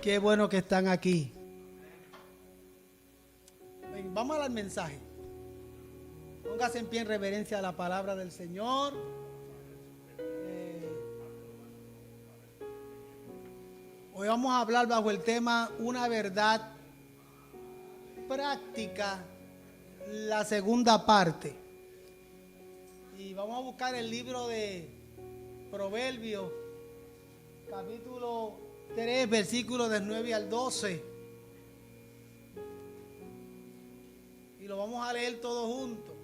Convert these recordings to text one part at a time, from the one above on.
Qué bueno que están aquí. Ven, vamos al mensaje. Póngase en pie en reverencia a la palabra del Señor. Hoy vamos a hablar bajo el tema una verdad práctica, la segunda parte. Y vamos a buscar el libro de Proverbios, capítulo 3, versículos del 9 al 12. Y lo vamos a leer todos juntos.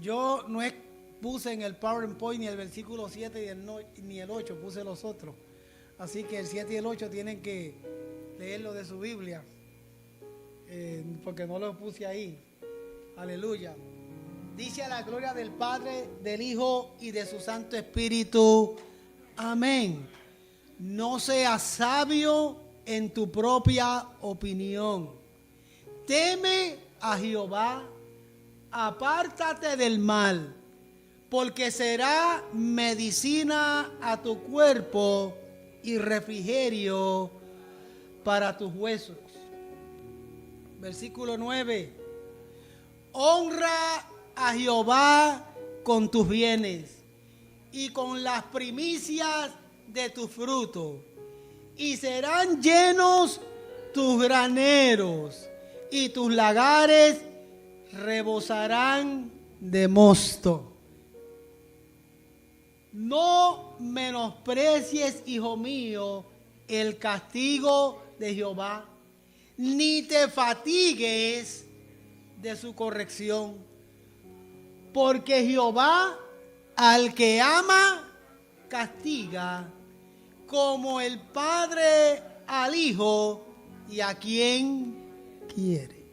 Yo no puse en el PowerPoint ni el versículo 7 ni el 8, puse los otros. Así que el 7 y el 8 tienen que leerlo de su Biblia, porque no lo puse ahí. Aleluya. Dice: a la gloria del Padre, del Hijo y de su Santo Espíritu. Amén. No seas sabio en tu propia opinión. Teme a Jehová, apártate del mal, porque será medicina a tu cuerpo y refrigerio para tus huesos. Versículo 9. Honra a Jehová con tus bienes y con las primicias de tu fruto, y serán llenos tus graneros, y tus lagares rebosarán de mosto. No menosprecies, hijo mío, el castigo de Jehová, ni te fatigues de su corrección, porque Jehová al que ama castiga, como el Padre al Hijo y a quien quiere.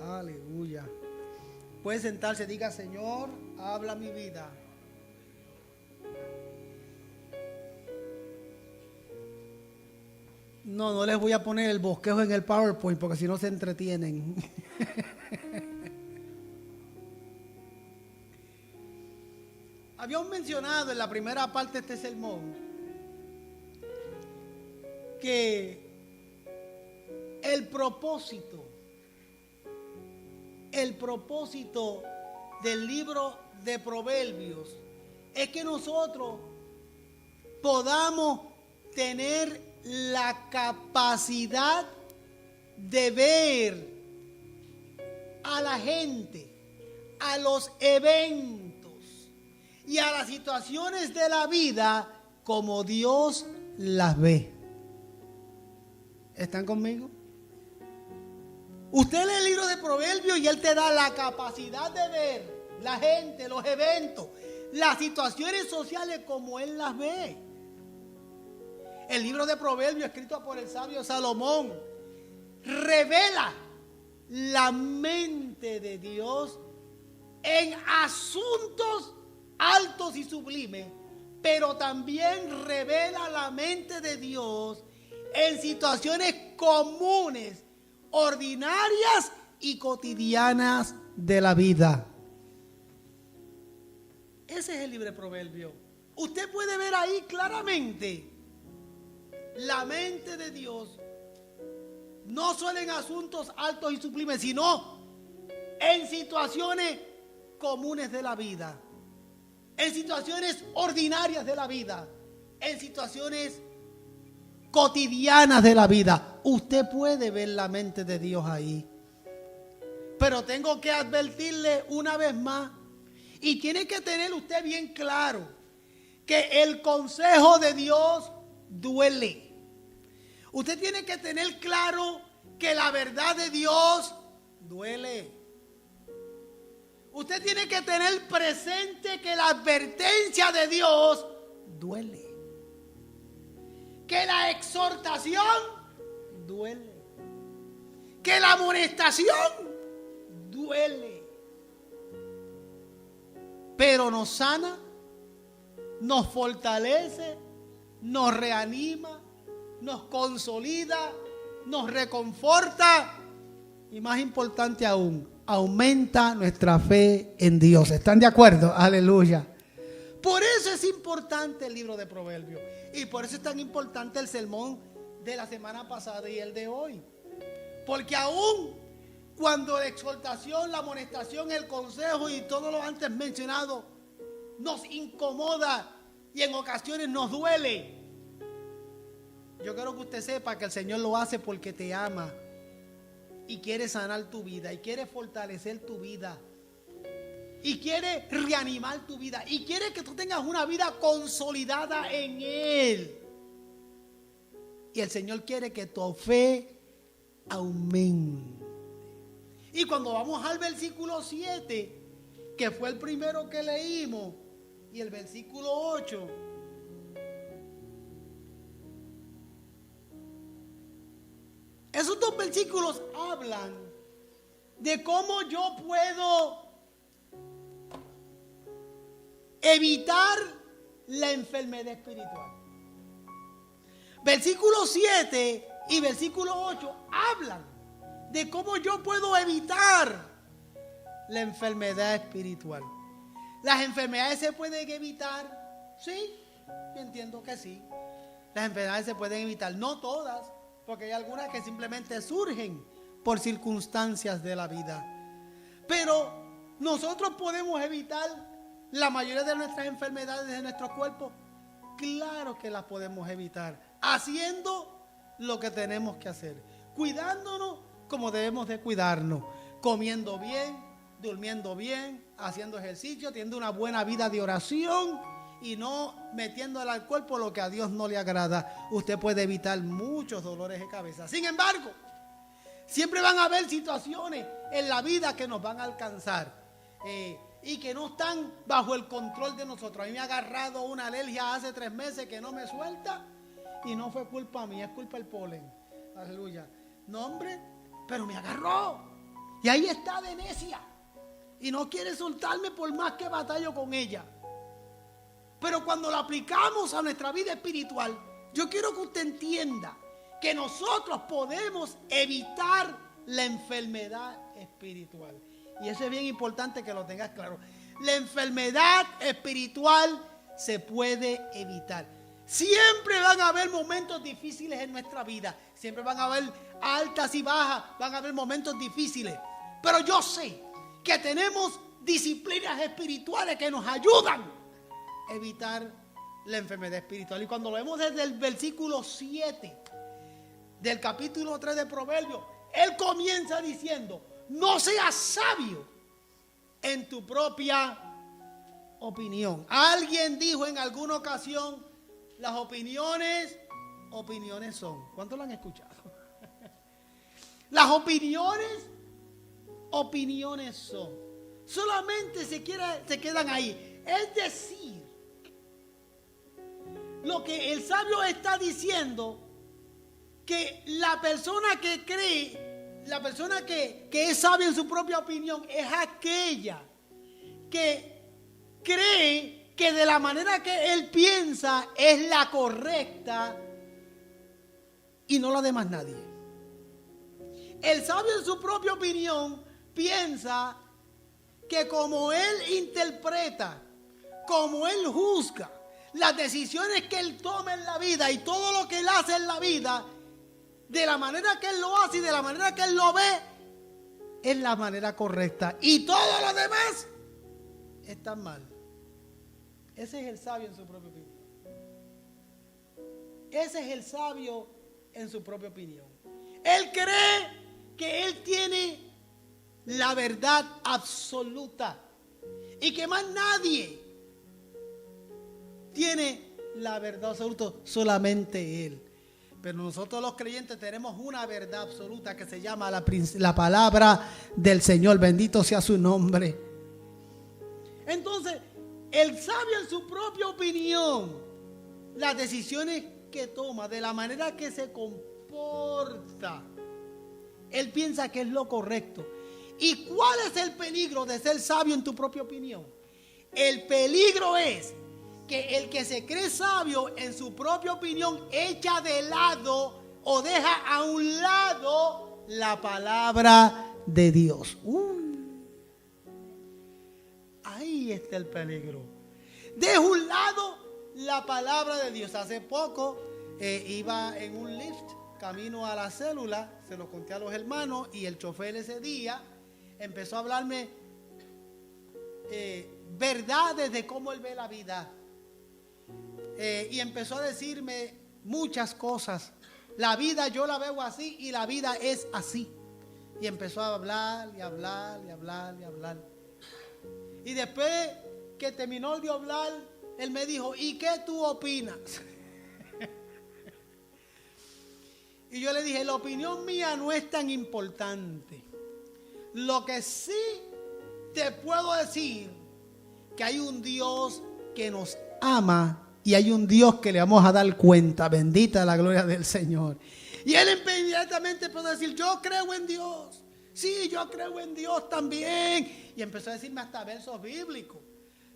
Aleluya. Puede sentarse, diga: Señor, habla mi vida. No les voy a poner el bosquejo en el PowerPoint porque si no se entretienen. Habíamos mencionado en la primera parte de este sermón que el propósito del libro de Proverbios es que nosotros podamos tener la capacidad de ver a la gente, a los eventos y a las situaciones de la vida como Dios las ve. ¿Están conmigo? Usted lee el libro de Proverbios y él te da la capacidad de ver la gente, los eventos, las situaciones sociales como él las ve. El libro de Proverbios, escrito por el sabio Salomón, revela la mente de Dios en asuntos altos y sublimes, pero también revela la mente de Dios en situaciones comunes, ordinarias y cotidianas de la vida. Ese es el libro de Proverbios. Usted puede ver ahí claramente la mente de Dios, no solo en asuntos altos y sublimes, sino en situaciones comunes de la vida, en situaciones ordinarias de la vida, en situaciones cotidianas de la vida. Usted puede ver la mente de Dios ahí. Pero tengo que advertirle una vez más, y tiene que tener usted bien claro, que el consejo de Dios duele. Usted tiene que tener claro que la verdad de Dios duele. Usted tiene que tener presente que la advertencia de Dios duele. Que la exhortación duele. Que la amonestación duele. Pero nos sana, nos fortalece, nos reanima, nos consolida, nos reconforta y, más importante aún, aumenta nuestra fe en Dios. ¿Están de acuerdo? Aleluya. Por eso es importante el libro de Proverbios. Y por eso es tan importante el sermón de la semana pasada y el de hoy. Porque aún cuando la exhortación, la amonestación, el consejo y todo lo antes mencionado nos incomoda y en ocasiones nos duele, yo quiero que usted sepa que el Señor lo hace porque te ama y quiere sanar tu vida y quiere fortalecer tu vida y quiere reanimar tu vida y quiere que tú tengas una vida consolidada en Él. Y el Señor quiere que tu fe aumente. Y cuando vamos al versículo 7, que fue el primero que leímos, y el versículo 8, esos dos versículos hablan de cómo yo puedo evitar la enfermedad espiritual. Versículo 7 y versículo 8 hablan de cómo yo puedo evitar la enfermedad espiritual. ¿Las enfermedades se pueden evitar? Sí, yo entiendo que sí. Las enfermedades se pueden evitar, no todas, porque hay algunas que simplemente surgen por circunstancias de la vida. Pero nosotros podemos evitar la mayoría de nuestras enfermedades de nuestro cuerpo. Claro que las podemos evitar, haciendo lo que tenemos que hacer, cuidándonos como debemos de cuidarnos, comiendo bien, durmiendo bien, haciendo ejercicio, teniendo una buena vida de oración y no metiéndole al cuerpo lo que a Dios no le agrada. Usted puede evitar muchos dolores de cabeza. Sin embargo, siempre van a haber situaciones en la vida que nos van a alcanzar y que no están bajo el control de nosotros. A mí me ha agarrado una alergia hace 3 meses que no me suelta y no fue culpa mía, es culpa del polen. Aleluya. No, hombre, pero me agarró y ahí está de necia y no quiere soltarme por más que batallo con ella. Pero cuando lo aplicamos a nuestra vida espiritual, yo quiero que usted entienda que nosotros podemos evitar la enfermedad espiritual. Y eso es bien importante que lo tengas claro. La enfermedad espiritual se puede evitar. Siempre van a haber momentos difíciles en nuestra vida. Siempre van a haber altas y bajas, van a haber momentos difíciles. Pero yo sé que tenemos disciplinas espirituales que nos ayudan a evitar la enfermedad espiritual. Y cuando lo vemos desde el versículo 7 del capítulo 3 de Proverbios, él comienza diciendo: no seas sabio en tu propia opinión. Alguien dijo en alguna ocasión: las opiniones son. ¿Cuántos lo han escuchado? Las opiniones son. Solamente se quedan ahí. Es decir, lo que el sabio está diciendo, que la persona que cree, la persona que es sabia en su propia opinión, es aquella que cree que de la manera que él piensa es la correcta y no la de más nadie. El sabio en su propia opinión piensa que como él interpreta, como él juzga, las decisiones que él toma en la vida y todo lo que él hace en la vida, de la manera que él lo hace y de la manera que él lo ve, es la manera correcta. Y todo lo demás está mal. Ese es el sabio en su propia opinión. Ese es el sabio en su propia opinión. Él cree que él tiene la verdad absoluta y que más nadie tiene la verdad absoluta, solamente él. Pero nosotros los creyentes tenemos una verdad absoluta que se llama la palabra del Señor. Bendito sea su nombre. Entonces, el sabio en su propia opinión, las decisiones que toma, de la manera que se comporta, él piensa que es lo correcto. ¿Y cuál es el peligro de ser sabio en tu propia opinión? El peligro es que el que se cree sabio en su propia opinión echa de lado o deja a un lado la palabra de Dios. Ahí está el peligro. Deja un lado la palabra de Dios. Hace poco iba en un lift camino a la célula, se lo conté a los hermanos, y el chofer ese día empezó a hablarme verdades de cómo él ve la vida. Y empezó a decirme muchas cosas. La vida yo la veo así y la vida es así. Y empezó a hablar y hablar y hablar y hablar. Y después que terminó de hablar, él me dijo, ¿y qué tú opinas? Y yo le dije, la opinión mía no es tan importante. Lo que sí te puedo decir, que hay un Dios que nos ama y hay un Dios que le vamos a dar cuenta. Bendita la gloria del Señor. Y él inmediatamente empezó a decir, yo creo en Dios. Sí, yo creo en Dios también. Y empezó a decirme hasta versos bíblicos,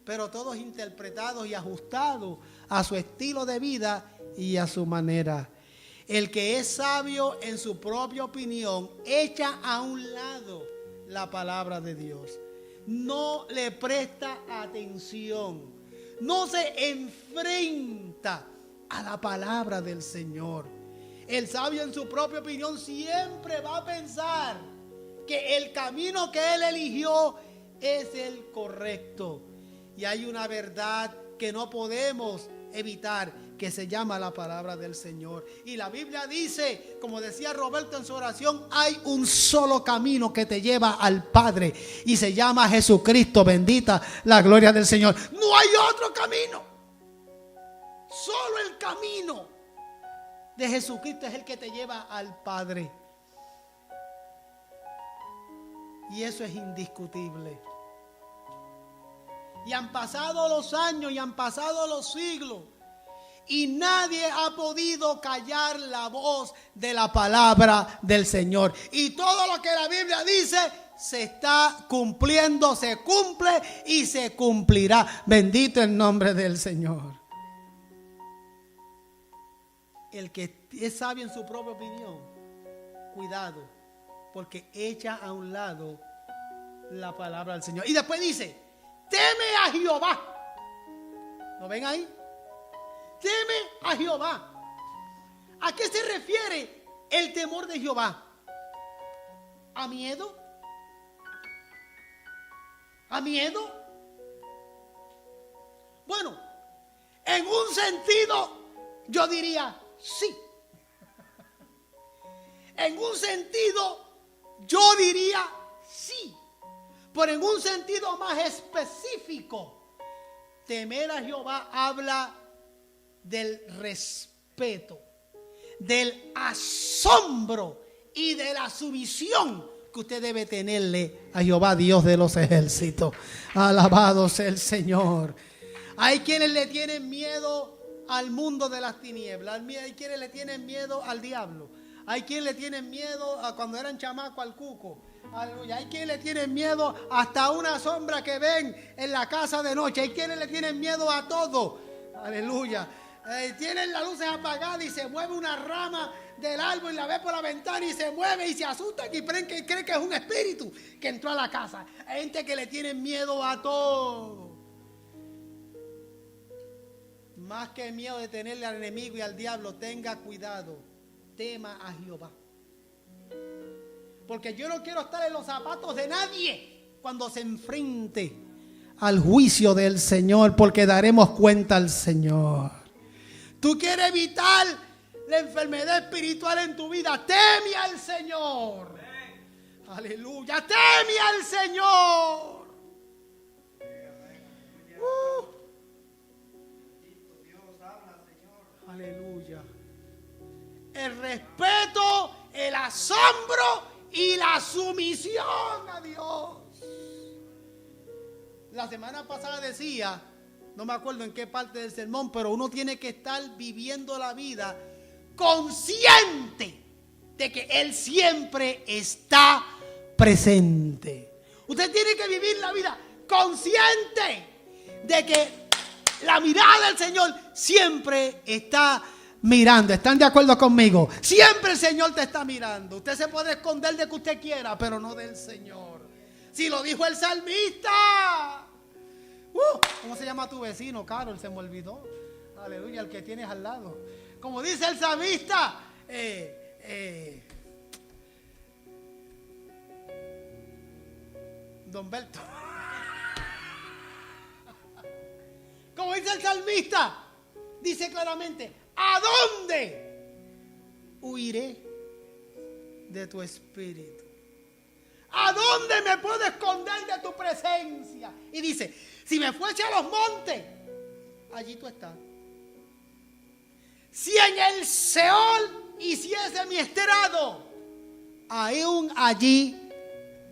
pero todos interpretados y ajustados a su estilo de vida y a su manera. El que es sabio en su propia opinión echa a un lado la palabra de Dios. No le presta atención. No se enfrenta a la palabra del Señor. El sabio en su propia opinión siempre va a pensar que el camino que él eligió es el correcto. Y hay una verdad que no podemos evitar, que se llama la palabra del Señor. Y la Biblia dice, como decía Roberto en su oración, hay un solo camino que te lleva al Padre y se llama Jesucristo. Bendita la gloria del Señor. No hay otro camino. Solo el camino de Jesucristo es el que te lleva al Padre. Y eso es indiscutible. Y han pasado los años y han pasado los siglos y nadie ha podido callar la voz de la palabra del Señor. Y todo lo que la Biblia dice se está cumpliendo, se cumple y se cumplirá. Bendito el nombre del Señor. El que es sabio en su propia opinión, cuidado, porque echa a un lado la palabra del Señor. Y después dice, teme a Jehová. ¿Lo ven ahí? Teme a Jehová. ¿A qué se refiere el temor de Jehová? ¿A miedo? ¿A miedo? Bueno, en un sentido yo diría sí. En un sentido yo diría sí. Pero en un sentido más específico, temer a Jehová habla del respeto, del asombro y de la sumisión que usted debe tenerle a Jehová, Dios de los ejércitos. Alabado sea el Señor. Hay quienes le tienen miedo al mundo de las tinieblas. Hay quienes le tienen miedo al diablo. Hay quienes le tienen miedo a cuando eran chamacos al cuco. Aleluya. Hay quienes le tienen miedo hasta a una sombra que ven en la casa de noche. Hay quienes le tienen miedo a todo. Aleluya. Tienen las luces apagadas y se mueve una rama del árbol y la ve por la ventana y se mueve y se asustan y creen que es un espíritu que entró a la casa. Hay gente que le tiene miedo a todo. Más que miedo de tenerle al enemigo y al diablo, tenga cuidado. Tema a Jehová. Porque yo no quiero estar en los zapatos de nadie cuando se enfrente al juicio del Señor, porque daremos cuenta al Señor. Tú quieres evitar la enfermedad espiritual en tu vida, teme al Señor. Aleluya, teme al Señor. Aleluya. El respeto, el asombro y la sumisión a Dios. La semana pasada decía, no me acuerdo en qué parte del sermón, pero uno tiene que estar viviendo la vida consciente de que Él siempre está presente. Usted tiene que vivir la vida consciente de que la mirada del Señor siempre está mirando. ¿Están de acuerdo conmigo? Siempre el Señor te está mirando. Usted se puede esconder de que usted quiera, pero no del Señor. Si lo dijo el salmista, ¿Cómo se llama tu vecino, Carol? Se me olvidó. Aleluya, el que tienes al lado. Como dice el salmista, Don Berto. Como dice el salmista, dice claramente: ¿a dónde huiré de tu espíritu? ¿A dónde me puedo esconder de tu presencia? Y dice: si me fuese a los montes, allí tú estás. Si en el Seol hiciese mi estrado, aún allí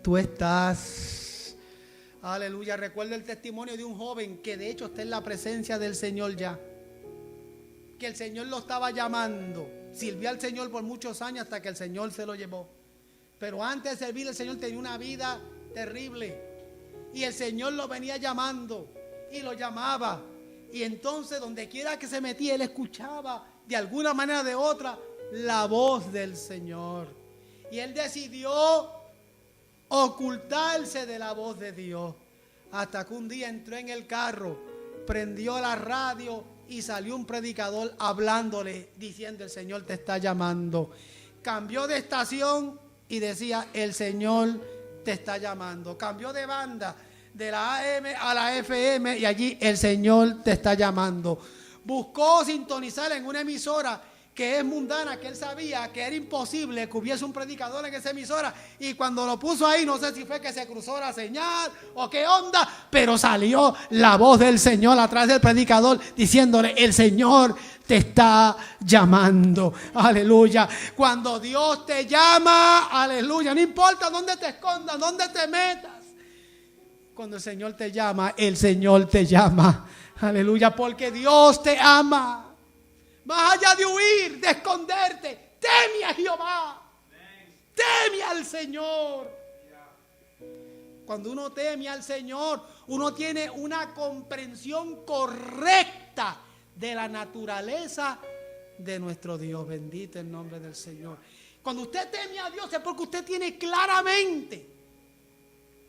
tú estás. Aleluya. Recuerdo el testimonio de un joven que de hecho está en la presencia del Señor ya. Que el Señor lo estaba llamando. Sirvió al Señor por muchos años hasta que el Señor se lo llevó. Pero antes de servir al Señor tenía una vida terrible. Y el Señor lo venía llamando y lo llamaba. Y entonces donde quiera que se metía, él escuchaba de alguna manera o de otra la voz del Señor. Y él decidió ocultarse de la voz de Dios. Hasta que un día entró en el carro, prendió la radio y salió un predicador hablándole, diciendo: el Señor te está llamando. Cambió de estación y decía: el Señor te está llamando. Cambió de banda, de la AM a la FM, y allí: el Señor te está llamando. Buscó sintonizar en una emisora que es mundana, que él sabía que era imposible que hubiese un predicador en esa emisora, y cuando lo puso ahí, no sé si fue que se cruzó la señal o qué onda, pero salió la voz del Señor a través del predicador diciéndole: el Señor te está llamando. Aleluya. Cuando Dios te llama, aleluya, no importa dónde te escondas, dónde te metas, cuando el Señor te llama, el Señor te llama. Aleluya, porque Dios te ama. Más allá de huir, de esconderte, teme a Jehová. Teme al Señor. Cuando uno teme al Señor, uno tiene una comprensión correcta de la naturaleza de nuestro Dios. Bendito el nombre del Señor. Cuando usted teme a Dios es porque usted tiene claramente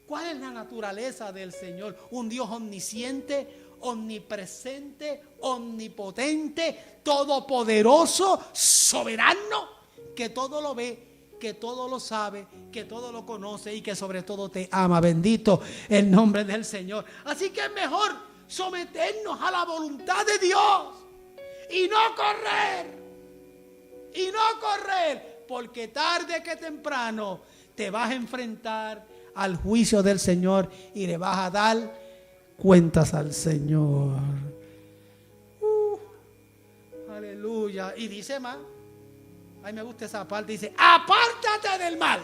cuál es la naturaleza del Señor. Un Dios omnisciente, omnipresente, omnipotente, todopoderoso, soberano, que todo lo ve, que todo lo sabe, que todo lo conoce y que sobre todo te ama. Bendito el nombre del Señor. Así que es mejor someternos a la voluntad de Dios y no correr, porque tarde que temprano te vas a enfrentar al juicio del Señor y le vas a dar cuentas al Señor. Aleluya. Y dice más, ay, me gusta esa parte, dice: apártate del mal.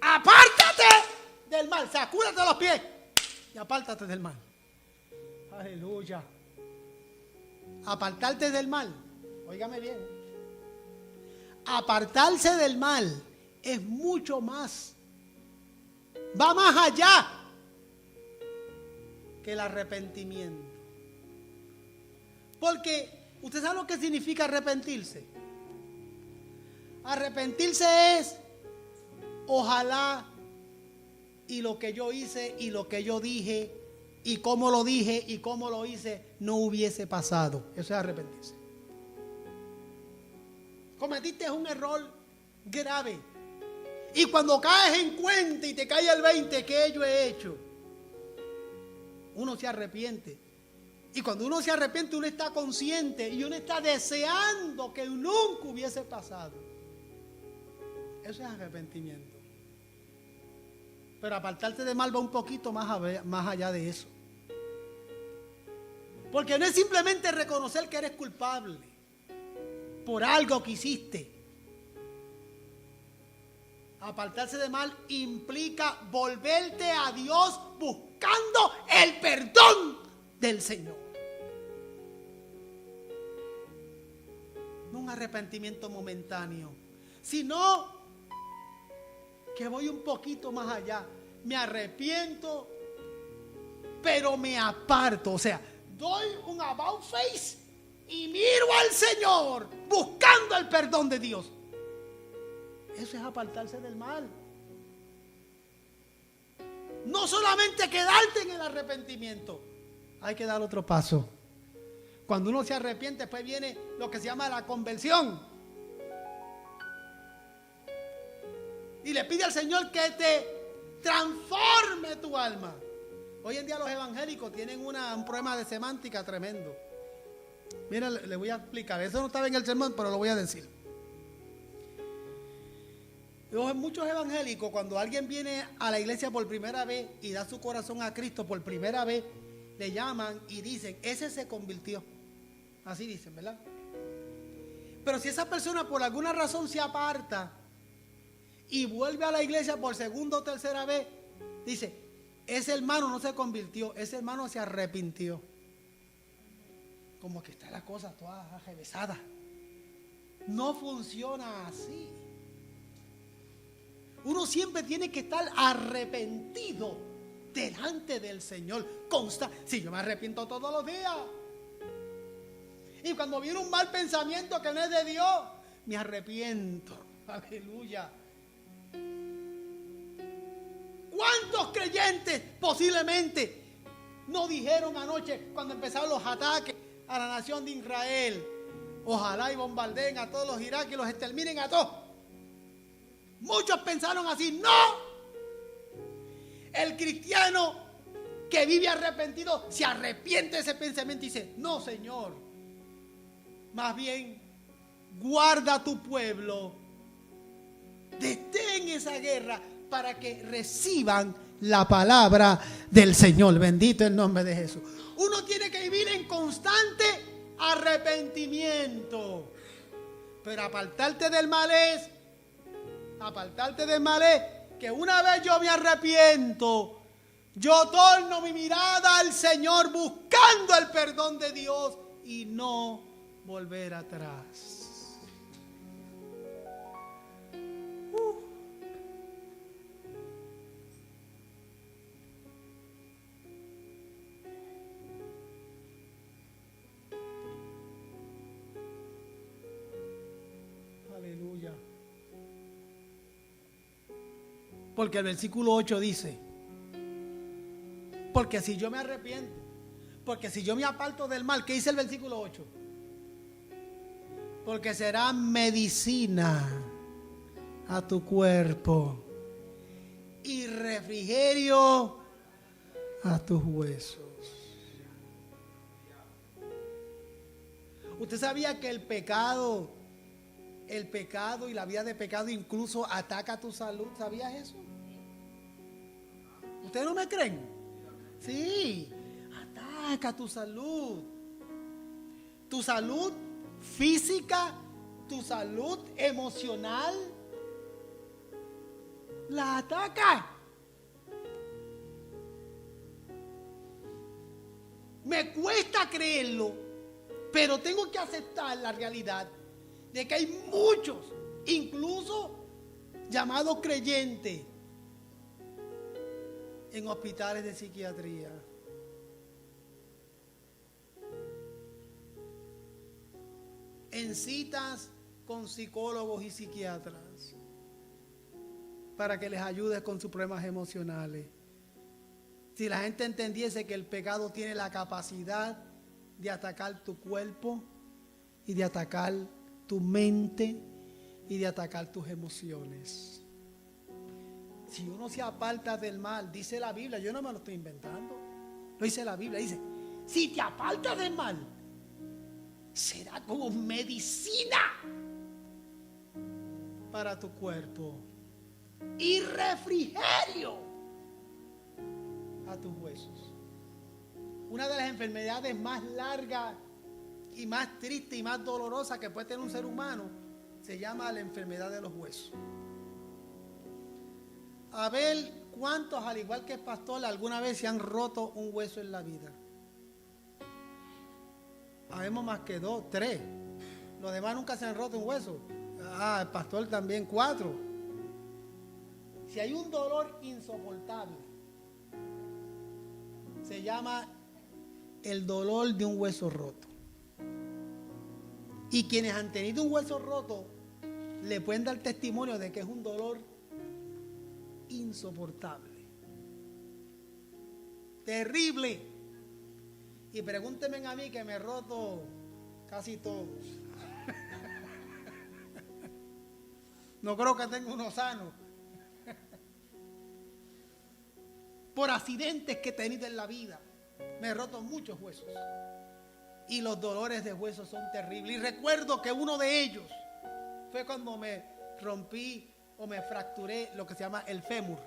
Apártate del mal. Sacúdate los pies y apártate del mal. Aleluya. Apartarte del mal. Óigame bien. Apartarse del mal es mucho más. Va más allá que el arrepentimiento. Porque usted sabe lo que significa arrepentirse. Arrepentirse es: ojalá y lo que yo hice y lo que yo dije y cómo lo dije y cómo lo hice no hubiese pasado. Eso es arrepentirse. Cometiste un error grave. Y cuando caes en cuenta y te cae el 20 que yo he hecho, uno se arrepiente. Y cuando uno se arrepiente, uno está consciente y uno está deseando que nunca hubiese pasado. Eso es arrepentimiento. Pero apartarse de mal va un poquito más allá de eso. Porque no es simplemente reconocer que eres culpable por algo que hiciste. Apartarse de mal implica volverte a Dios buscando el perdón del Señor. No un arrepentimiento momentáneo, sino que voy un poquito más allá. Me arrepiento, pero me aparto. O sea, doy un about face y miro al Señor buscando el perdón de Dios. Eso es apartarse del mal. no solamente quedarte en el arrepentimiento, hay que dar otro paso. Cuando uno se arrepiente, después viene lo que se llama la conversión. Y le pide al Señor que te transforme tu alma. Hoy en día los evangélicos tienen un problema de semántica tremendo. Mira, le voy a explicar. Eso no estaba en el sermón, pero lo voy a decir. Muchos evangélicos, cuando alguien viene a la iglesia por primera vez y da su corazón a Cristo por primera vez, le llaman y dicen, ese se convirtió. Así dicen, ¿verdad? Pero si esa persona por alguna razón se aparta y vuelve a la iglesia por segunda o tercera vez, dice, ese hermano no se convirtió, ese hermano se arrepintió. Como que está la cosa toda arrevesada. No funciona así. Uno siempre tiene que estar arrepentido delante del Señor. Consta, si yo me arrepiento todos los días. Y cuando viene un mal pensamiento que no es de Dios, me arrepiento. Aleluya. ¿Cuántos creyentes posiblemente no dijeron anoche cuando empezaron los ataques a la nación de Israel? Ojalá y bombardeen a todos los iraquíes y los exterminen a todos. Muchos pensaron así. No. El cristiano que vive arrepentido se arrepiente de ese pensamiento y dice, no, Señor, más bien guarda a tu pueblo, detén esa guerra para que reciban la palabra del Señor. Bendito el nombre de Jesús. Uno tiene que vivir en constante arrepentimiento. Pero apartarte del mal es que una vez yo me arrepiento, yo torno mi mirada al Señor buscando el perdón de Dios y no volver atrás. Aleluya. Porque el versículo 8 dice, porque si yo me arrepiento, porque si yo me aparto del mal, ¿qué dice el versículo 8? Porque será medicina a tu cuerpo y refrigerio a tus huesos. ¿Usted sabía que el pecado y la vida de pecado incluso ataca tu salud? ¿Sabías eso? ¿Ustedes no me creen? Sí, ataca tu salud. Tu salud física, tu salud emocional, la ataca. Me cuesta creerlo, pero tengo que aceptar la realidad de que hay muchos, incluso llamados creyentes, en hospitales de psiquiatría. En citas con psicólogos y psiquiatras para que les ayude con sus problemas emocionales. Si la gente entendiese que el pecado tiene la capacidad de atacar tu cuerpo y de atacar tu mente y de atacar tus emociones. Si uno se aparta del mal, dice la Biblia, yo no me lo estoy inventando, lo dice la Biblia, dice, si te apartas del mal, será como medicina para tu cuerpo y refrigerio a tus huesos. Una de las enfermedades más largas y más triste y más dolorosa que puede tener un ser humano se llama la enfermedad de los huesos. A ver cuántos, al igual que el pastor, alguna vez se han roto un hueso en la vida. Habemos más que 2, 3. Los demás nunca se han roto un hueso. El pastor también 4. Si hay un dolor insoportable, se llama el dolor de un hueso roto. Y quienes han tenido un hueso roto le pueden dar testimonio de que es un dolor insoportable. terrible. Y pregúntenme a mí que me he roto casi todos. No creo que tenga uno sano. Por accidentes que he tenido en la vida, me he roto muchos huesos. Y los dolores de huesos son terribles. Y recuerdo que uno de ellos fue cuando me rompí o me fracturé lo que se llama el fémur,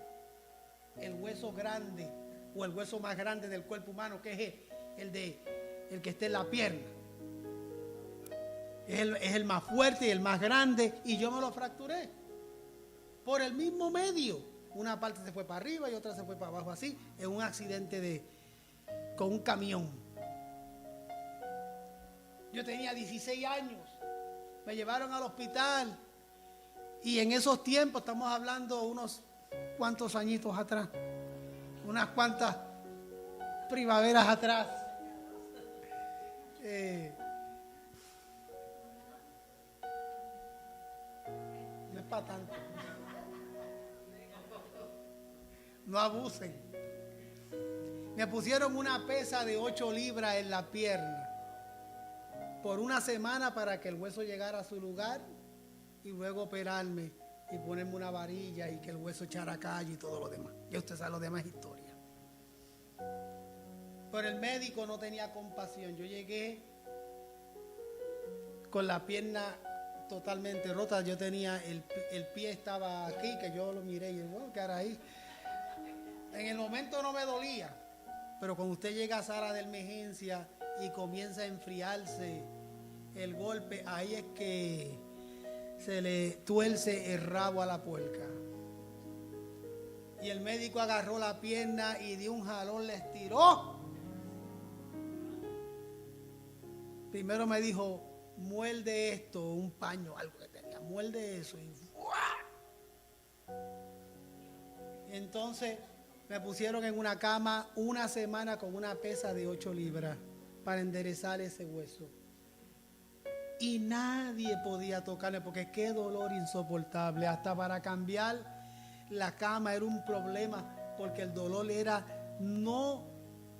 el hueso grande o el hueso más grande del cuerpo humano, que es el que está en la pierna. Es el más fuerte y el más grande, y yo me lo fracturé por el mismo medio. Una parte se fue para arriba y otra se fue para abajo, así, en un accidente con un camión. Yo tenía 16 años, me llevaron al hospital, y en esos tiempos, estamos hablando unos cuantos añitos atrás, unas cuantas primaveras atrás, no es para tanto, no abusen. Me pusieron una pesa de 8 libras en la pierna por una semana para que el hueso llegara a su lugar, y luego operarme y ponerme una varilla y que el hueso echara calle y todo lo demás. Ya usted sabe, lo demás es historia. Pero el médico no tenía compasión. Yo llegué con la pierna totalmente rota. Yo tenía el pie estaba aquí, que yo lo miré y bueno, ¿qué hará ahí? En el momento no me dolía, pero cuando usted llega a sala de emergencia y comienza a enfriarse el golpe, ahí es que se le tuerce el rabo a la puerca. Y el médico agarró la pierna y de un jalón le estiró. Primero me dijo, muerde esto, un paño, algo que tenía, muerde eso. Y entonces me pusieron en una cama una semana con una pesa de 8 libras para enderezar ese hueso. Y nadie podía tocarme porque qué dolor insoportable. Hasta para cambiar la cama era un problema, porque el dolor era, no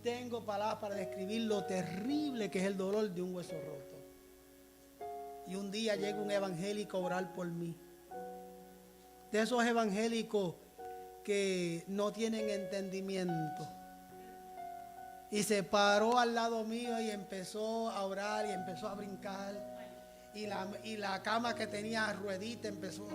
tengo palabras para describir lo terrible que es el dolor de un hueso roto. Y un día llega un evangélico a orar por mí. De esos evangélicos que no tienen entendimiento. Y se paró al lado mío y empezó a orar y empezó a brincar. Y la cama que tenía ruedita empezó.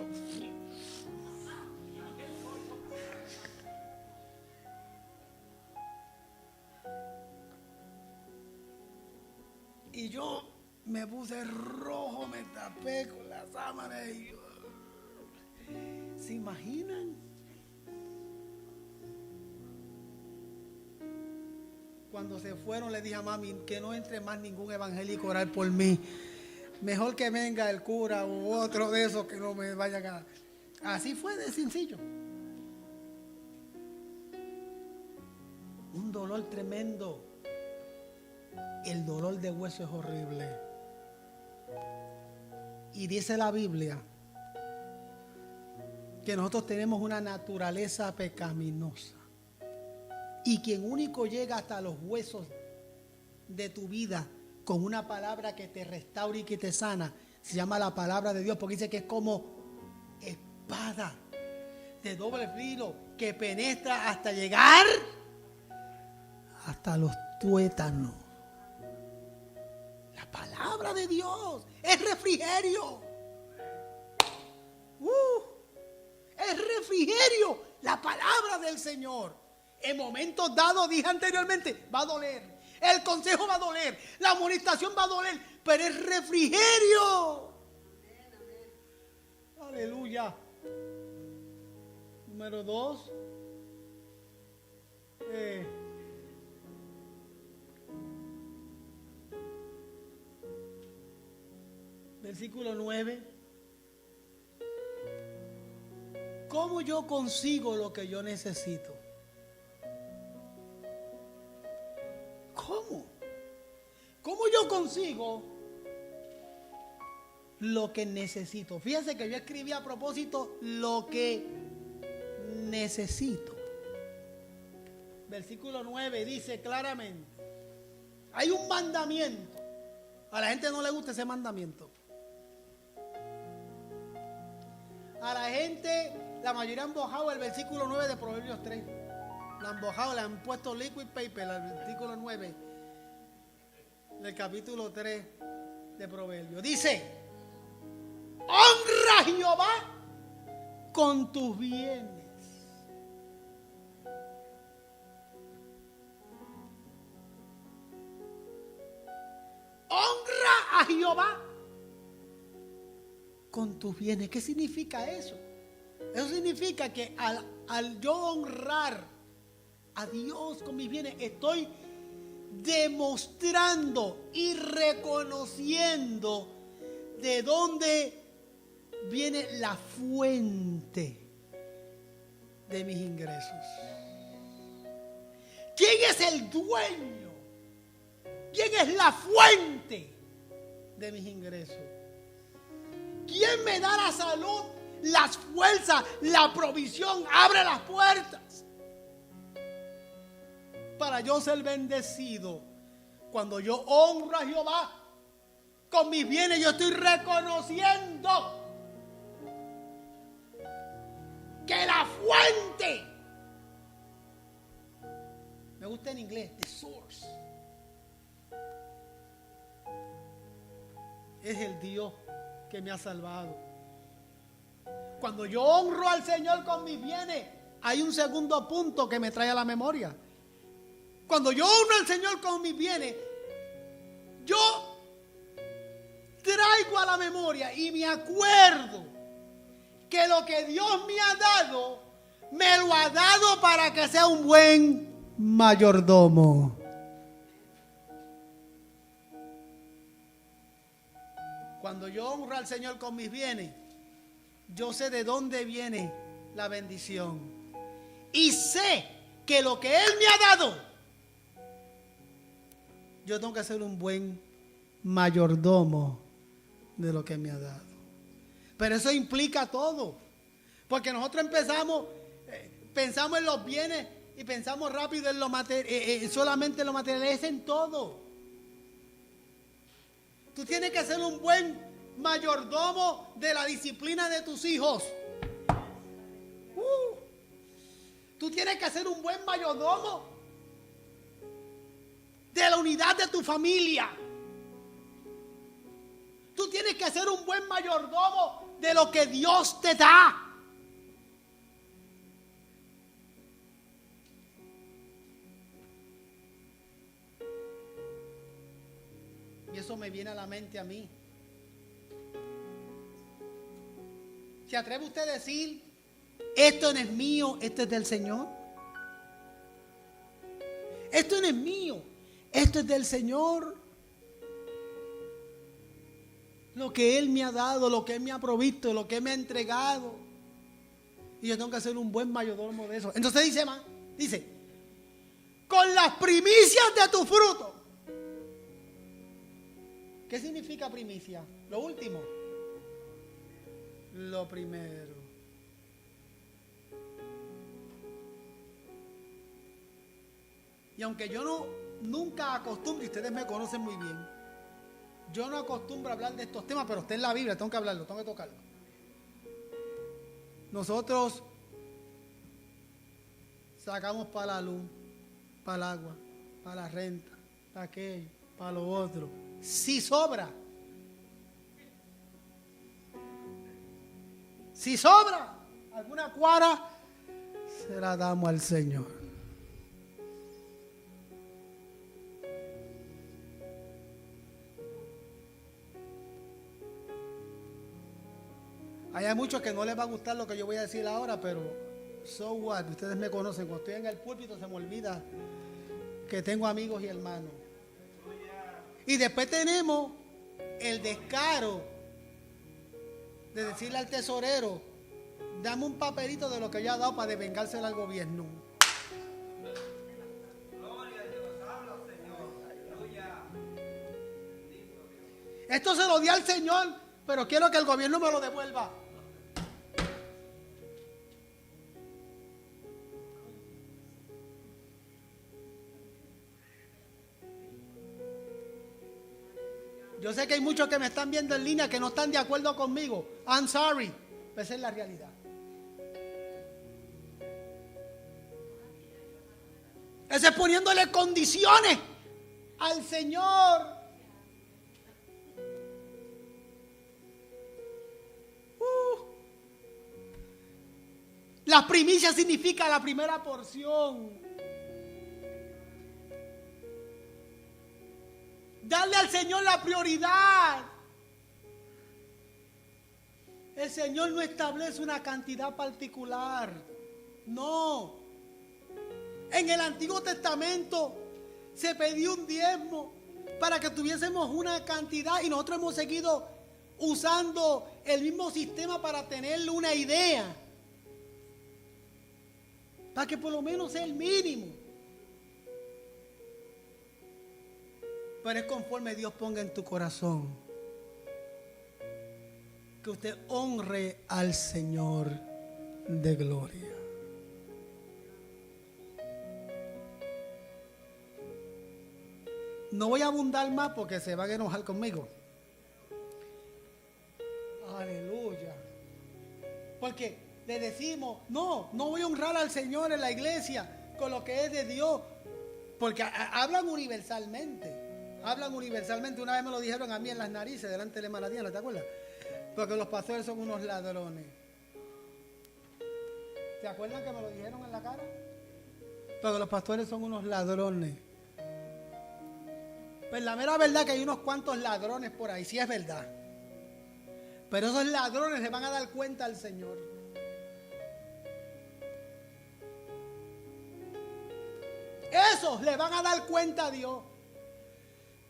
Y yo me puse rojo, me tapé con la sábana y yo, ¿se imaginan? Cuando se fueron le dije a mami que no entre más ningún evangélico a orar por mí. Mejor que venga el cura u otro de esos que no me vayan a... Así fue de sencillo. Un dolor tremendo. El dolor de hueso es horrible. Y dice la Biblia que nosotros tenemos una naturaleza pecaminosa. Y quien único llega hasta los huesos de tu vida con una palabra que te restaura y que te sana, se llama la palabra de Dios, porque dice que es como espada de doble filo que penetra hasta llegar hasta los tuétanos. La palabra de Dios es refrigerio. Es refrigerio, la palabra del Señor. En momentos dados, dije anteriormente, va a doler. El consejo va a doler, la amonestación va a doler, pero es refrigerio. Aleluya. Número 2. Versículo 9. ¿Cómo yo consigo lo que yo necesito? ¿Cómo? ¿Cómo yo consigo lo que necesito? Fíjense que yo escribí a propósito lo que necesito. versículo 9, dice claramente, hay un mandamiento. A la gente no le gusta ese mandamiento. A la gente, la mayoría han bajado el versículo 9 de Proverbios 3. La han bajado, le han puesto liquid paper al versículo 9 del capítulo 3 de Proverbios. Dice, honra a Jehová con tus bienes. Honra a Jehová con tus bienes. ¿Qué significa eso? Eso significa que al yo honrar a Dios con mis bienes, estoy demostrando y reconociendo de dónde viene la fuente de mis ingresos. ¿Quién es el dueño? ¿Quién es la fuente de mis ingresos? ¿Quién me da la salud, las fuerzas, la provisión? Abre las puertas para yo ser bendecido. Cuando yo honro a Jehová con mis bienes, yo estoy reconociendo que la fuente, me gusta en inglés, the source, es el Dios que me ha salvado. Cuando yo honro al Señor con mis bienes, hay un segundo punto que me trae a la memoria. Cuando yo honro al Señor con mis bienes, yo traigo a la memoria y me acuerdo que lo que Dios me ha dado, me lo ha dado para que sea un buen mayordomo. Cuando yo honro al Señor con mis bienes, yo sé de dónde viene la bendición. Y sé que lo que Él me ha dado, yo tengo que ser un buen mayordomo de lo que me ha dado. Pero eso implica todo. Porque nosotros pensamos en los bienes y pensamos rápido en lo solamente en lo material. Es en todo. Tú tienes que ser un buen mayordomo de la disciplina de tus hijos. Tú tienes que ser un buen mayordomo de la unidad de tu familia. Tú tienes que ser un buen mayordomo de lo que Dios te da. Y eso me viene a la mente a mí. ¿Se atreve usted a decir, esto no es mío, esto es del Señor? Esto no es mío, esto es del Señor. Lo que Él me ha dado, lo que Él me ha provisto, lo que Él me ha entregado. Y yo tengo que ser un buen mayordomo de eso. Entonces dice, con las primicias de tu fruto. ¿Qué significa primicia? Lo último. Lo primero. Y aunque yo nunca acostumbro, y ustedes me conocen muy bien, yo no acostumbro a hablar de estos temas, pero está en la Biblia, tengo que hablarlo, tengo que tocarlo. Nosotros sacamos para la luz, para el agua, para la renta, para aquello, para lo otro. Si sobra. Si sobra alguna cuara, se la damos al Señor. Hay muchos que no les va a gustar lo que yo voy a decir ahora, pero so what, ustedes me conocen. Cuando estoy en el púlpito se me olvida que tengo amigos y hermanos. Y después tenemos el descaro de decirle al tesorero, dame un papelito de lo que yo he dado para desvengárselo al gobierno. Esto se lo di al Señor, pero quiero que el gobierno me lo devuelva. Yo sé que hay muchos que me están viendo en línea que no están de acuerdo conmigo. I'm sorry. Pero esa es la realidad. Ese es poniéndole condiciones al Señor. Las primicias significa la primera porción. Darle al Señor la prioridad. El Señor no establece una cantidad particular. No. En el Antiguo Testamento se pedía un diezmo para que tuviésemos una cantidad y nosotros hemos seguido usando el mismo sistema para tener una idea. Para que por lo menos sea el mínimo. Pero es conforme Dios ponga en tu corazón que usted honre al Señor de gloria. No voy a abundar más porque se van a enojar conmigo. Aleluya. Porque le decimos, no voy a honrar al Señor en la iglesia con lo que es de Dios. Porque hablan universalmente. Hablan universalmente. Una vez me lo dijeron a mí en las narices delante de la hermana Diana, ¿te acuerdas? Porque los pastores son unos ladrones. ¿Se acuerdan que me lo dijeron en la cara? Porque los pastores son unos ladrones. Pues la mera verdad que hay unos cuantos ladrones por ahí, sí es verdad. Pero esos ladrones le van a dar cuenta al Señor. Esos le van a dar cuenta a Dios.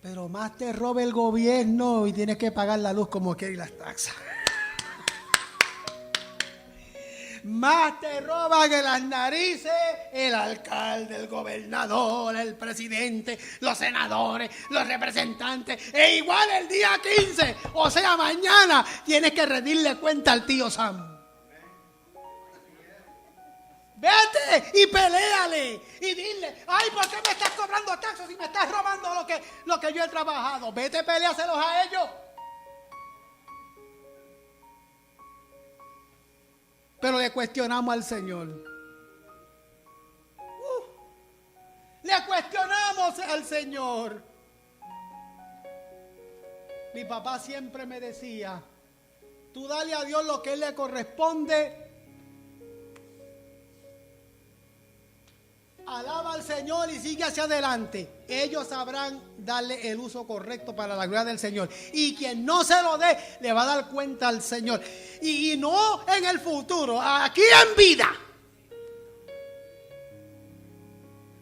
Pero más te roba el gobierno y tienes que pagar la luz como quiera y las taxas. Más te roban en las narices el alcalde, el gobernador, el presidente, los senadores, los representantes. E igual el día 15, o sea mañana, tienes que rendirle cuenta al tío Sam. Vete y peleale y dile, ay, ¿por qué me estás cobrando taxas y me estás robando lo que yo he trabajado? Vete y peleáselos a ellos. Pero le cuestionamos al Señor. Le cuestionamos al Señor. Mi papá siempre me decía, tú dale a Dios lo que Él le corresponde. Alaba al Señor y sigue hacia adelante. Ellos sabrán darle el uso correcto para la gloria del Señor. Y quien no se lo dé, le va a dar cuenta al Señor. Y no en el futuro, aquí en vida.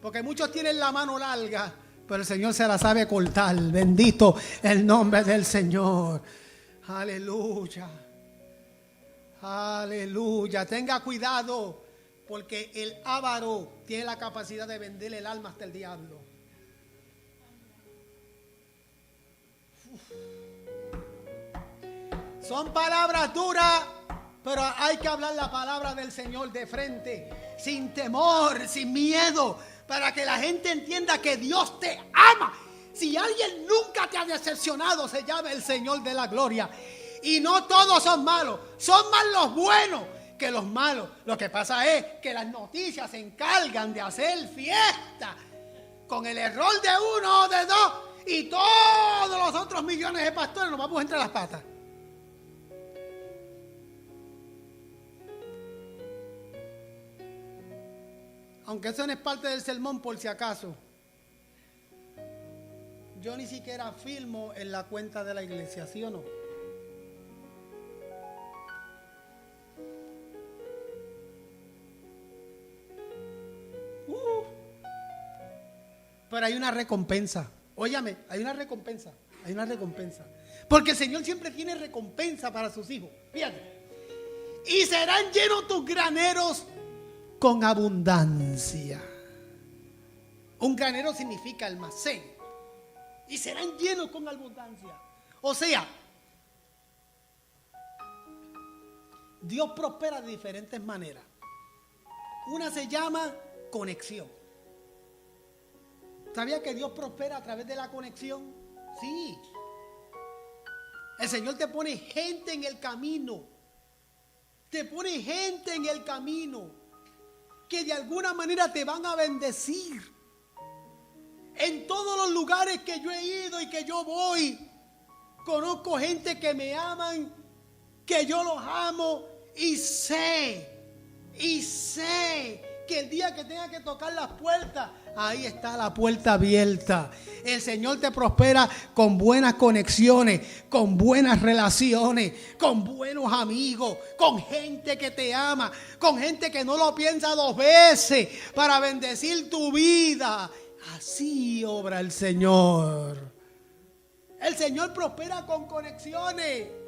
Porque muchos tienen la mano larga, pero el Señor se la sabe cortar. Bendito el nombre del Señor. Aleluya. Aleluya. Tenga cuidado. Porque el avaro tiene la capacidad de vender el alma hasta el diablo. Son palabras duras, pero hay que hablar la palabra del Señor de frente, sin temor, sin miedo, para que la gente entienda que Dios te ama. Si alguien nunca te ha decepcionado, se llama el Señor de la gloria. Y no todos son malos, son más los buenos que los malos. Lo que pasa es que las noticias se encargan de hacer fiesta con el error de uno o de dos, y todos los otros millones de pastores nos vamos entre las patas. Aunque eso no es parte del sermón, por si acaso, yo ni siquiera filmo en la cuenta de la iglesia, ¿sí o no? Pero hay una recompensa. Óyame, hay una recompensa. Hay una recompensa. Porque el Señor siempre tiene recompensa para sus hijos. Fíjate. Y serán llenos tus graneros con abundancia. Un granero significa almacén. Y serán llenos con abundancia. O sea, Dios prospera de diferentes maneras. Una se llama conexión. ¿Sabía que Dios prospera a través de la conexión? Sí. El Señor te pone gente en el camino. Te pone gente en el camino que de alguna manera te van a bendecir. En todos los lugares que yo he ido y que yo voy, conozco gente que me aman, que yo los amo y sé que el día que tenga que tocar las puertas, ahí está la puerta abierta. El Señor te prospera con buenas conexiones, con buenas relaciones, con buenos amigos, con gente que te ama, con gente que no lo piensa dos veces para bendecir tu vida. Así obra el Señor. El Señor prospera con conexiones.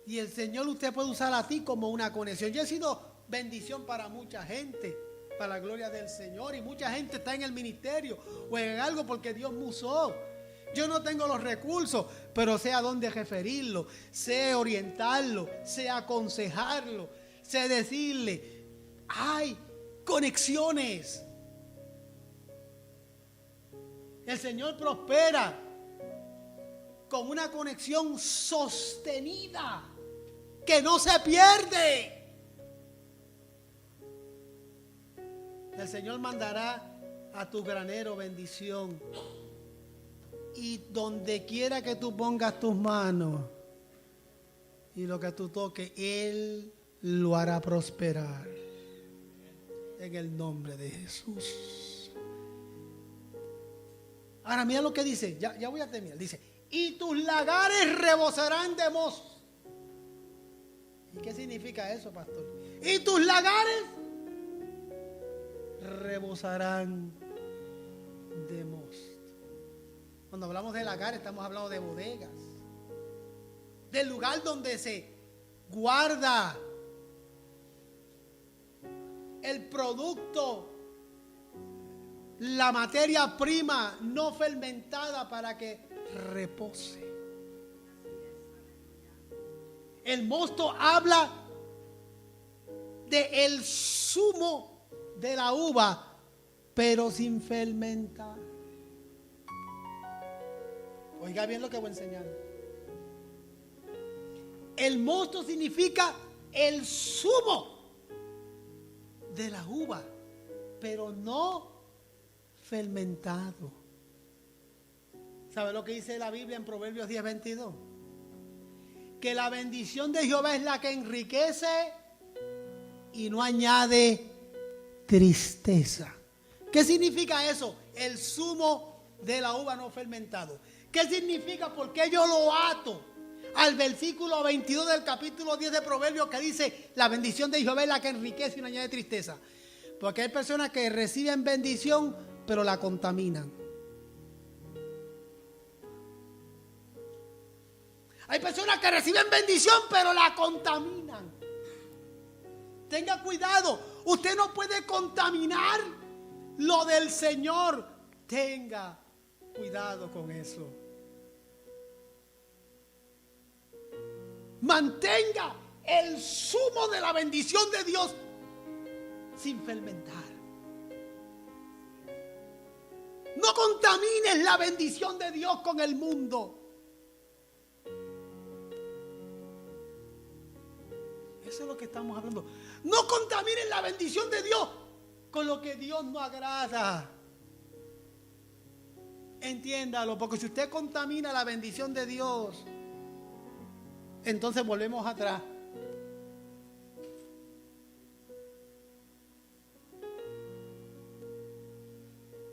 Y el Señor usted puede usar a ti como una conexión. Yo he sido bendición para mucha gente, para la gloria del Señor. Y mucha gente está en el ministerio o en algo porque Dios me usó. Yo no tengo los recursos, pero sé a dónde referirlo, sé orientarlo, sé aconsejarlo, sé decirle, hay conexiones. El Señor prospera con una conexión sostenida que no se pierde. El Señor mandará a tu granero bendición. Y donde quiera que tú pongas tus manos y lo que tú toques, Él lo hará prosperar. En el nombre de Jesús. Ahora mira lo que dice. Ya voy a terminar. Dice, y tus lagares rebosarán de mostos. ¿Y qué significa eso, pastor? Y tus lagares rebosarán de mosto. Cuando hablamos de lagares estamos hablando de bodegas, del lugar donde se guarda el producto, la materia prima no fermentada para que repose. El mosto habla de el zumo de la uva, pero sin fermentar. Oiga bien lo que voy a enseñar. El mosto significa el zumo de la uva, pero no fermentado. ¿Sabe lo que dice la Biblia en Proverbios 10:22? Que la bendición de Jehová es la que enriquece y no añade tristeza. ¿Qué significa eso? El zumo de la uva no fermentado. ¿Qué significa? Porque yo lo ato al versículo 22 del capítulo 10 de Proverbios, que dice: la bendición de Jehová es la que enriquece y no añade tristeza. Porque hay personas que reciben bendición pero la contaminan. Hay personas que reciben bendición pero la contaminan. Tenga cuidado, usted no puede contaminar lo del Señor. Tenga cuidado con eso. Mantenga el zumo de la bendición de Dios sin fermentar. No contamines la bendición de Dios con el mundo. Eso es lo que estamos hablando. No contamines la bendición de Dios con lo que Dios no agrada. Entiéndalo, porque si usted contamina la bendición de Dios, entonces volvemos atrás.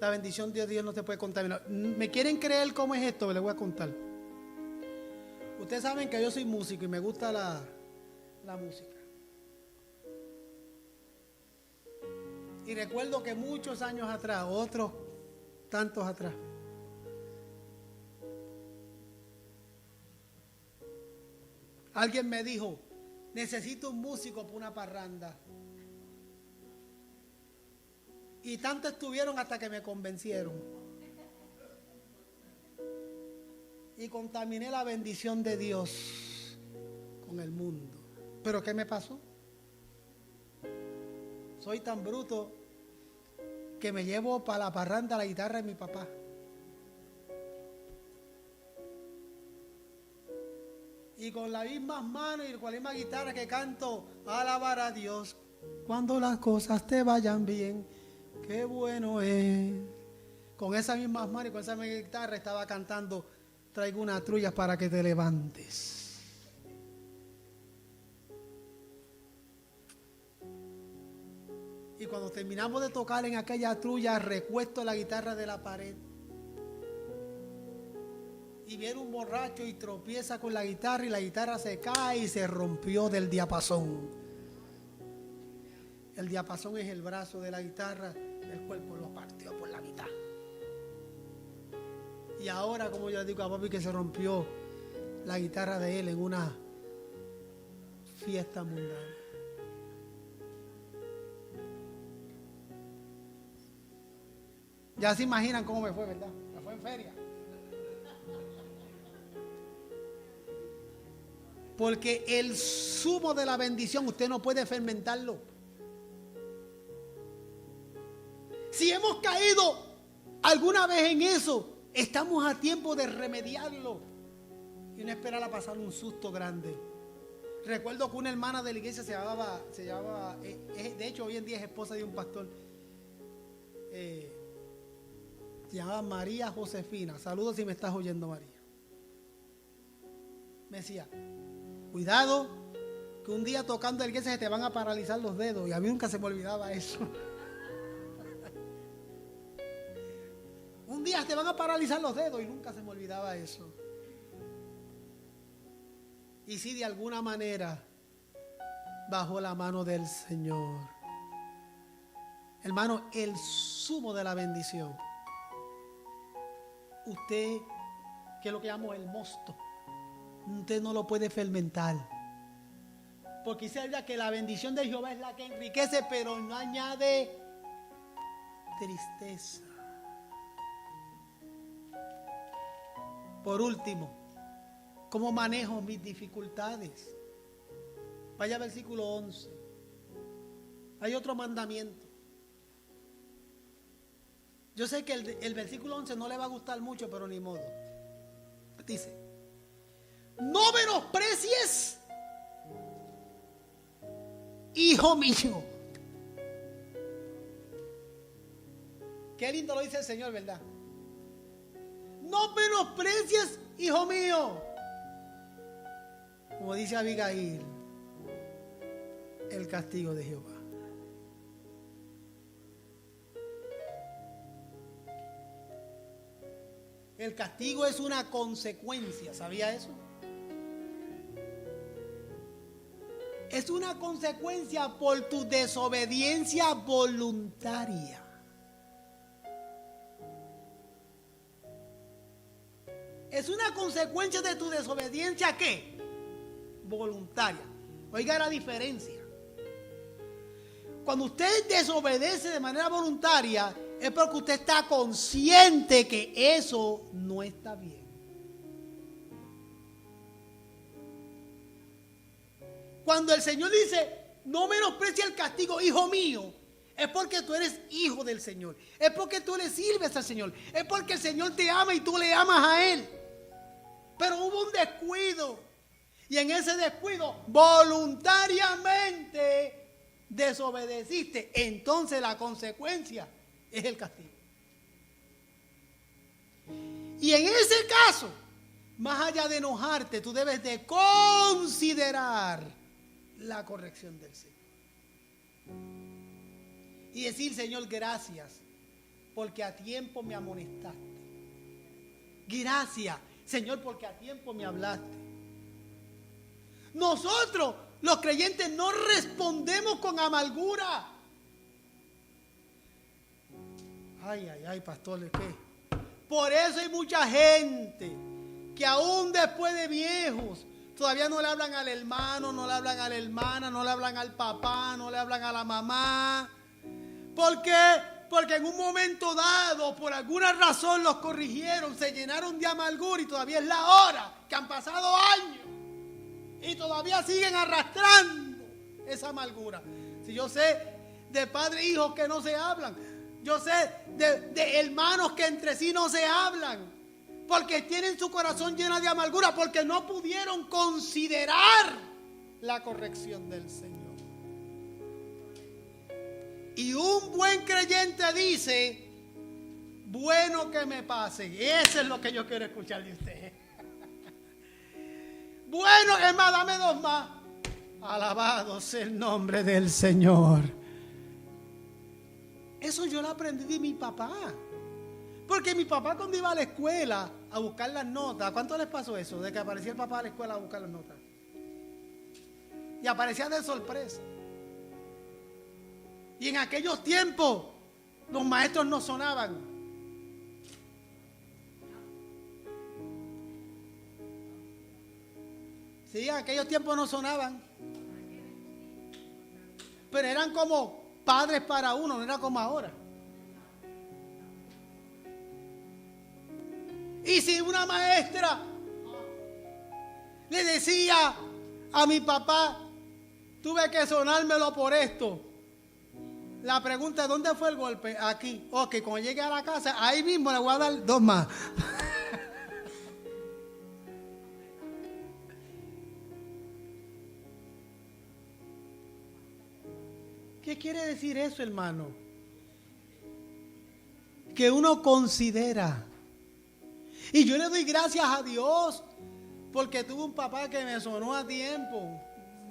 La bendición de Dios no se puede contaminar. ¿Me quieren creer cómo es esto? Les voy a contar. Ustedes saben que yo soy músico y me gusta la música. Y recuerdo que muchos años atrás, otros tantos atrás, alguien me dijo: necesito un músico para una parranda. Y tanto estuvieron hasta que me convencieron. Y contaminé la bendición de Dios con el mundo. ¿Pero qué me pasó? Soy tan bruto que me llevo para la parranda la guitarra de mi papá. Y con las mismas manos y con la misma guitarra que canto, alabar a Dios cuando las cosas te vayan bien, qué bueno es. Con esas mismas manos y con esa misma guitarra estaba cantando, traigo una trulla para que te levantes. Y cuando terminamos de tocar en aquella trulla, recuesto la guitarra de la pared. Y viene un borracho y tropieza con la guitarra y la guitarra se cae y se rompió del diapasón. El diapasón es el brazo de la guitarra, el cuerpo lo partió por la mitad. Y ahora, como yo le digo a papi, que se rompió la guitarra de él en una fiesta mundana. Ya se imaginan cómo me fue, ¿verdad? Me fue en feria. Porque el zumo de la bendición usted no puede fermentarlo. Si hemos caído alguna vez en eso, estamos a tiempo de remediarlo y no esperar a pasar un susto grande. Recuerdo que una hermana de la iglesia se llamaba, de hecho hoy en día es esposa de un pastor, se llamaba María Josefina. Saludos si me estás oyendo, María. Me decía, cuidado, que un día tocando la iglesia se te van a paralizar los dedos. Y a mí nunca se me olvidaba eso. Un día te van a paralizar los dedos y nunca se me olvidaba eso. Y si de alguna manera bajo la mano del Señor, hermano, el zumo de la bendición, usted, que es lo que llamo el mosto, usted no lo puede fermentar. Porque dice ella que la bendición de Jehová es la que enriquece, pero no añade tristeza. Por último, ¿cómo manejo mis dificultades? Vaya al versículo 11. Hay otro mandamiento. Yo sé que el versículo 11 no le va a gustar mucho, pero ni modo. Dice, no menosprecies, hijo mío. Qué lindo lo dice el Señor, ¿verdad? No menosprecies, hijo mío. Como dice Abigail, el castigo de Jehová. El castigo es una consecuencia, ¿sabía eso? Es una consecuencia por tu desobediencia voluntaria. Es una consecuencia de tu desobediencia, ¿qué? Voluntaria. Oiga la diferencia. Cuando usted desobedece de manera voluntaria, es porque usted está consciente que eso no está bien. Cuando el Señor dice, no menosprecies el castigo, hijo mío, es porque tú eres hijo del Señor. Es porque tú le sirves al Señor. Es porque el Señor te ama y tú le amas a Él. Pero hubo un descuido. Y en ese descuido, voluntariamente desobedeciste. Entonces la consecuencia es el castigo. Y en ese caso, más allá de enojarte, tú debes de considerar la corrección del Señor. Y decir, Señor, gracias, porque a tiempo me amonestaste. Gracias, Señor, porque a tiempo me hablaste. Nosotros, los creyentes, no respondemos con amargura. Ay, pastor, ¿qué? Por eso hay mucha gente que aún después de viejos todavía no le hablan al hermano, no le hablan a la hermana, no le hablan al papá, no le hablan a la mamá. ¿Por qué? Porque en un momento dado, por alguna razón los corrigieron, se llenaron de amargura y todavía es la hora, que han pasado años y todavía siguen arrastrando esa amargura. Si yo sé de padres e hijos que no se hablan, Yo sé de hermanos que entre sí no se hablan porque tienen su corazón lleno de amargura, porque no pudieron considerar la corrección del Señor. Y un buen creyente dice: bueno que me pase. Eso es lo que yo quiero escuchar de usted. Bueno, es más, dame dos más. Alabado sea el nombre del Señor. Eso yo lo aprendí de mi papá. Porque mi papá, cuando iba a la escuela a buscar las notas, ¿cuánto les pasó eso? De que aparecía el papá a la escuela a buscar las notas. Y aparecía de sorpresa. Y en aquellos tiempos los maestros no sonaban. Sí, en aquellos tiempos no sonaban. Pero eran como padres para uno, no era como ahora. Y si una maestra le decía a mi papá: tuve que sonármelo por esto. La pregunta: ¿dónde fue el golpe? Aquí. Ok, cuando llegue a la casa, ahí mismo le voy a dar dos más. ¿Qué quiere decir eso, hermano? Que uno considera. Y yo le doy gracias a Dios porque tuve un papá que me sonó a tiempo.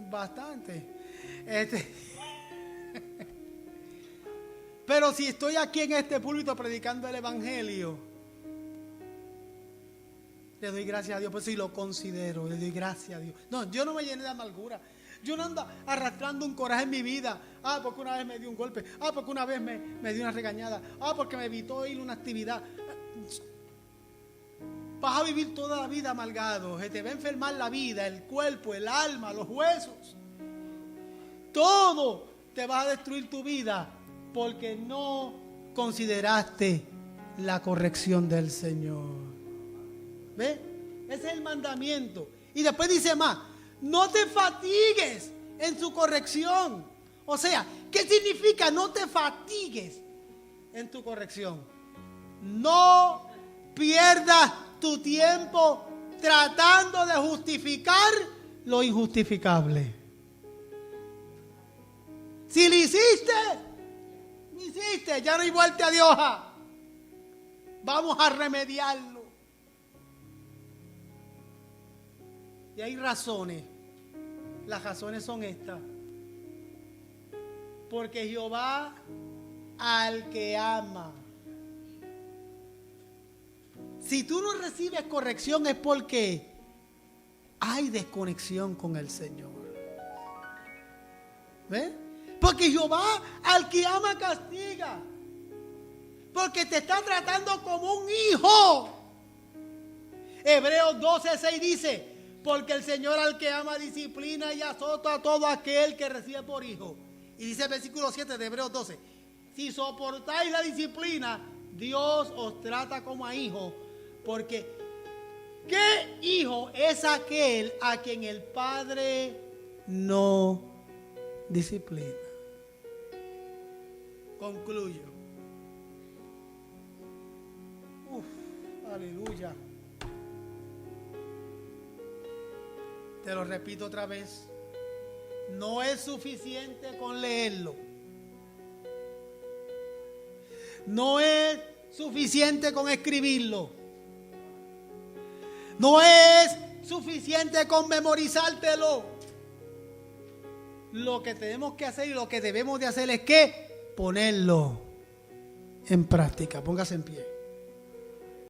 Bastante. Pero si estoy aquí en este púlpito predicando el evangelio, le doy gracias a Dios. Pues si lo considero, le doy gracias a Dios. No, yo no me llené de amargura. Yo no ando arrastrando un coraje en mi vida. Porque una vez me dio un golpe. Porque una vez me dio una regañada. Porque me evitó ir a una actividad. Vas a vivir toda la vida amargado. Se te va a enfermar la vida, el cuerpo, el alma, los huesos. Todo te va a destruir tu vida porque no consideraste la corrección del Señor. ¿Ves? Ese es el mandamiento. Y después dice más: no te fatigues en su corrección. O sea, ¿qué significa no te fatigues en tu corrección? No pierdas tu tiempo tratando de justificar lo injustificable. Si lo hiciste, ya no hay vuelta de hoja. Vamos a remediarlo. Y hay razones. Las razones son estas: porque Jehová al que ama. Si tú no recibes corrección es porque hay desconexión con el Señor. ¿Ves? Porque Jehová al que ama castiga. Porque te está tratando como un hijo. Hebreos 12:6 dice: porque el Señor al que ama disciplina y azota a todo aquel que recibe por hijo. Y dice el versículo 7 de Hebreos 12: si soportáis la disciplina, Dios os trata como a hijos. Porque ¿qué hijo es aquel a quien el Padre no disciplina? Concluyo. Aleluya. Te lo repito otra vez. No es suficiente con leerlo. No es suficiente con escribirlo. No es suficiente con memorizártelo. Lo que tenemos que hacer y lo que debemos de hacer es que ponerlo en práctica. Póngase en pie.